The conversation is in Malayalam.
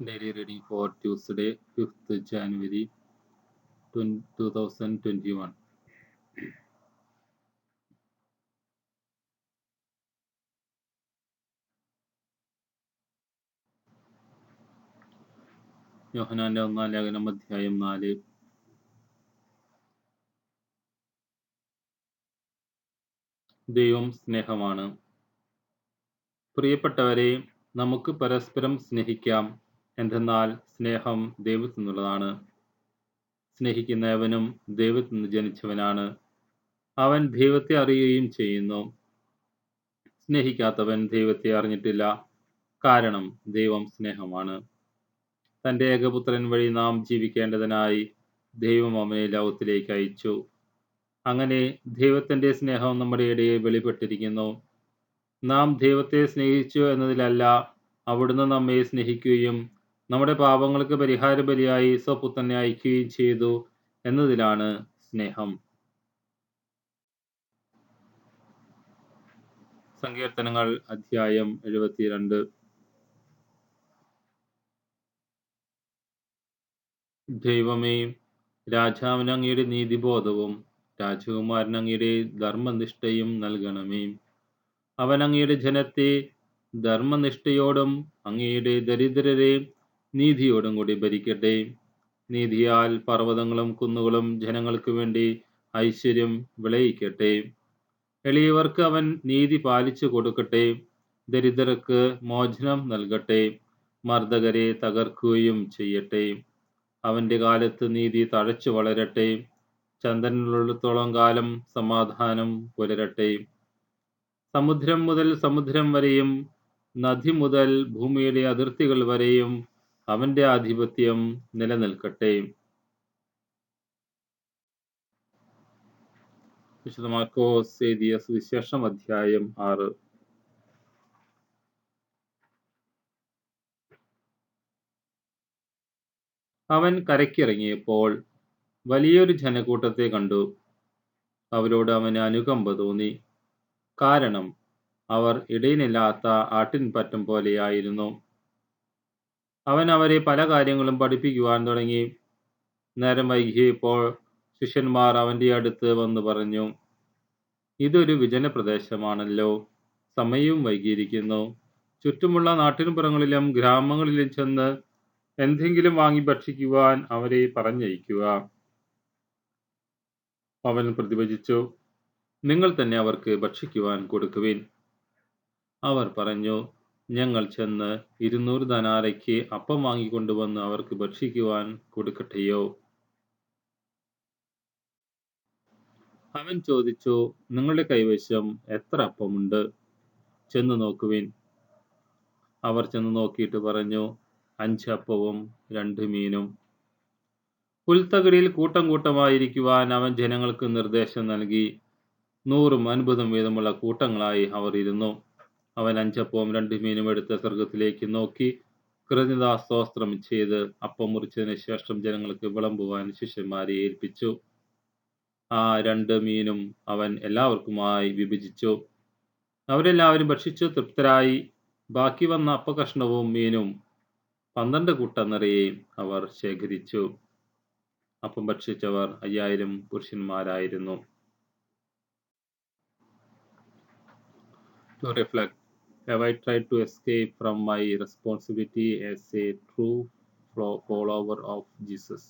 Daily reading for Tuesday, 5th January 2021. യോഹന്നാന്റെ 1-ാം അധ്യായം 4. ദൈവം സ്നേഹമാണ്. പ്രിയപ്പെട്ടവരെ, നമുക്ക് പരസ്പരം സ്നേഹിക്കാം. എന്തെന്നാൽ സ്നേഹം ദൈവത്തിൽ നിന്നുള്ളതാണ്. സ്നേഹിക്കുന്ന അവനും ദൈവത്തിൽ നിന്ന് ജനിച്ചവനാണ്. അവൻ ദൈവത്തെ അറിയുകയും ചെയ്യുന്നു. സ്നേഹിക്കാത്തവൻ ദൈവത്തെ അറിഞ്ഞിട്ടില്ല, കാരണം ദൈവം സ്നേഹമാണ്. തന്റെ ഏകപുത്രൻ വഴി നാം ജീവിക്കേണ്ടതിനായി ദൈവം അവനെ ലോകത്തിലേക്ക് അയച്ചു. അങ്ങനെ ദൈവത്തിന്റെ സ്നേഹം നമ്മുടെ ഇടയിൽ വെളിപ്പെട്ടിരിക്കുന്നു. നാം ദൈവത്തെ സ്നേഹിച്ചു എന്നതിലല്ല, അവിടുന്ന് നമ്മെ സ്നേഹിക്കുകയും നമ്മുടെ പാപങ്ങൾക്ക് പരിഹാര ബലിയായി സ്വപുത്രനെ അയക്കുകയും ചെയ്തു എന്നതിലാണ് സ്നേഹം. സങ്കീർത്തനങ്ങൾ അധ്യായം 72. ദൈവമേ, രാജാവിന് അങ്ങയുടെ നീതിബോധവും രാജകുമാരന് അങ്ങയുടെ ധർമ്മനിഷ്ഠയും നൽകണമേ. അവൻ അങ്ങയുടെ ജനത്തെ ധർമ്മനിഷ്ഠയോടും അങ്ങയുടെ ദരിദ്രരെ നീതിയോടും കൂടി ഭരിക്കട്ടെ. നീതിയാൽ പർവ്വതങ്ങളും കുന്നുകളും ജനങ്ങൾക്ക് വേണ്ടി ഐശ്വര്യം വിളയിക്കട്ടെ. എളിയവർക്ക് അവൻ നീതി പാലിച്ചു കൊടുക്കട്ടെ. ദരിദ്രർക്ക് മോചനം നൽകട്ടെ. മർദ്ദകരെ തകർക്കുകയും ചെയ്യട്ടെ. അവന്റെ കാലത്ത് നീതി തഴച്ചു വളരട്ടെ. ചന്ദ്രനുള്ളിടത്തോളം കാലം സമാധാനം പുലരട്ടെ. സമുദ്രം മുതൽ സമുദ്രം വരെയും നദി മുതൽ ഭൂമിയുടെ അതിർത്തികൾ വരെയും അവന്റെ ആധിപത്യം നിലനിൽക്കട്ടെ. വിശുദ്ധ മാർക്കോസ് എഴുതിയ സുവിശേഷം അധ്യായം 6. അവൻ കരയ്ക്കിറങ്ങിയപ്പോൾ വലിയൊരു ജനക്കൂട്ടത്തെ കണ്ടു. അവരോട് അവന് അനുകമ്പ തോന്നി, കാരണം അവർ ഇടയനില്ലാത്ത ആട്ടിൻപറ്റം പോലെയായിരുന്നു. അവൻ അവരെ പല കാര്യങ്ങളും പഠിപ്പിക്കുവാൻ തുടങ്ങി. നേരം വൈകിയപ്പോൾ ശിഷ്യന്മാർ അവന്റെ അടുത്ത് വന്നു പറഞ്ഞു, ഇതൊരു വിജനപ്രദേശമാണല്ലോ, സമയവും വൈകിയിരിക്കുന്നു. ചുറ്റുമുള്ള നാട്ടിൻപുറങ്ങളിലും ഗ്രാമങ്ങളിലും ചെന്ന് എന്തെങ്കിലും വാങ്ങി ഭക്ഷിക്കുവാൻ അവരെ പറഞ്ഞയക്കുക. അവൻ പ്രതിവചിച്ചു, നിങ്ങൾ തന്നെ അവർക്ക് ഭക്ഷിക്കുവാൻ കൊടുക്കുവിൻ. അവർ പറഞ്ഞു, ഞങ്ങൾ ചെന്ന് 200 ധനാരയ്ക്ക് അപ്പം വാങ്ങിക്കൊണ്ടുവന്ന് അവർക്ക് ഭക്ഷിക്കുവാൻ കൊടുക്കട്ടെയോ? അവൻ ചോദിച്ചു, നിങ്ങളുടെ കൈവശം എത്ര അപ്പമുണ്ട്? ചെന്ന് നോക്കുവിൻ. അവർ ചെന്ന് നോക്കിയിട്ട് പറഞ്ഞു, 5 അപ്പവും 2 മീനും. പുൽത്തകിടിയിൽ കൂട്ടം കൂട്ടമായിരിക്കുവാൻ അവൻ ജനങ്ങൾക്ക് നിർദ്ദേശം നൽകി. 100 50 വീതമുള്ള കൂട്ടങ്ങളായി അവർ ഇരുന്നു. അവൻ 5 അപ്പവും 2 മീനും എടുത്ത് സ്വർഗത്തിലേക്ക് നോക്കി കൃതജ്ഞതാസ്തോത്രം ചെയ്ത് അപ്പം മുറിച്ചതിന് ശേഷം ജനങ്ങൾക്ക് വിളമ്പുവാൻ ശിഷ്യന്മാരെ ഏൽപ്പിച്ചു. ആ 2 മീനും അവൻ എല്ലാവർക്കുമായി വിഭജിച്ചു. അവരെല്ലാവരും ഭക്ഷിച്ചു തൃപ്തരായി. ബാക്കി വന്ന അപ്പകഷ്ണവും മീനും 12 കുട്ട നിറയെ അവർ ശേഖരിച്ചു. അപ്പം ഭക്ഷിച്ചവർ 5000 പുരുഷന്മാരായിരുന്നു. To reflect, have I tried to escape from my responsibility as a true follower of Jesus?